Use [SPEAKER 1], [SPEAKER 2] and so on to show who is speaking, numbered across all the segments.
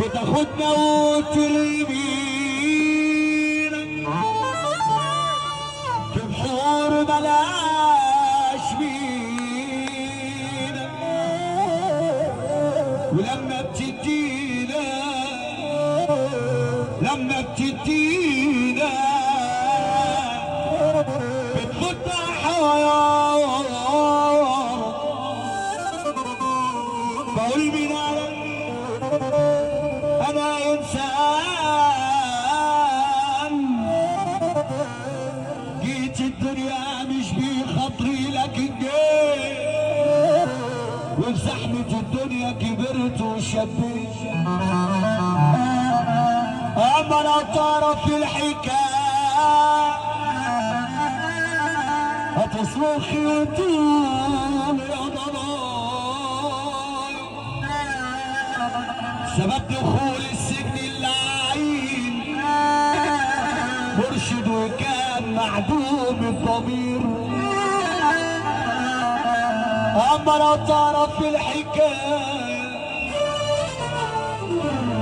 [SPEAKER 1] بتاخدنا وترمينا في بحور ملاش مينا، ولما بتدينا بتخدنا حوار. بقول مين انا انسان جيت الدنيا مش بخاطري لكن جيت وفي زحمة الدنيا كبرت وشبيت. اما لو تعرف الحكاية هتصرخي وتقول يا ضنايا سبب دخول السجن اللعين مرشد وكان معدوم الضمير. اما لو تعرف الحكايه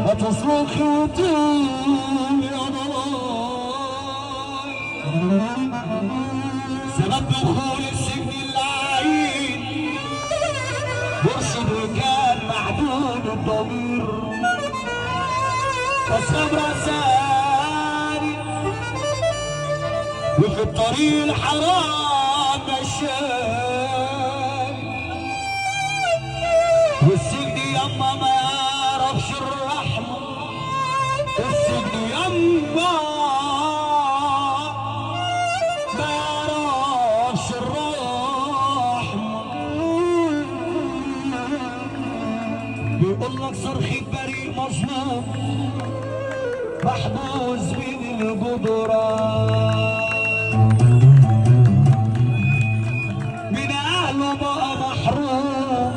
[SPEAKER 1] هتصرخ وتقول يا ضنايا سبب دخول السجن اللعين مرشد وكان معدوم الضمير. أصحاب رسالي وفي الطريق الحرام مشاني، والسجن يما ما يعرفش الرحمة، السجن يما ما يعرفش الرحمة. بيقول لك صرخة بريء مظلوم محبوس بين الجدران، من اهله بقى محروم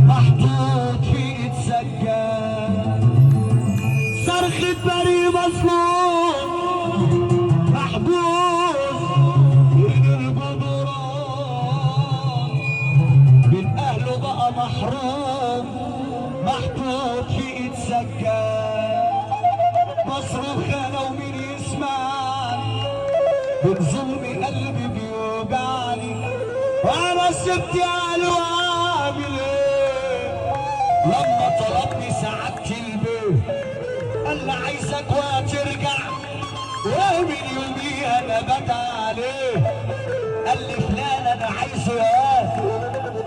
[SPEAKER 1] محطوط في ايد سجان. صرخة بريء مظلوم محبوس بين الجدران، من اهله بقى محروم محطوط في ايد سجان. مصروخ انا ومين يسمعني من ظلم قلبي بيوجعني، وانا سبت اهلي واعمل ايه لما طلبني سعادة البيت قال لي عايزك وهترجع، ومن يوميها انا بدعي عليه قال لي فلان انا عايزه يا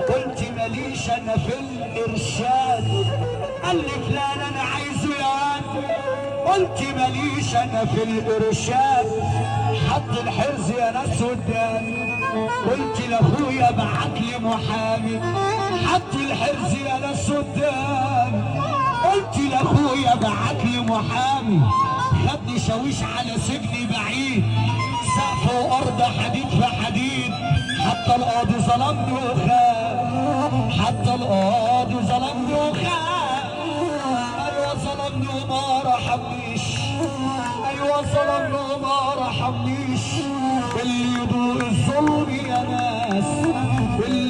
[SPEAKER 1] قلت ماليش انا في الارشاد، قال لي فلان انا عايزه يا قلت ماليش انا في الارشاد. حط الحرز يا ناس قدامي قلت لاخويا بعت لي محامي، حط الحرز يا ناس قدامي قلت لاخويا بعت لي محامي. خدني شاويش على سجن بعيد سقف وارض حديد في حديد، حتى القاضي ظلمني وخاف، حتى القاضي ظلمني وخاف. ايوه ظلمني وما رحمنيش، ايوه ظلمني وما رحمنيش. اللي يدوق الظلم يا ناس، اللي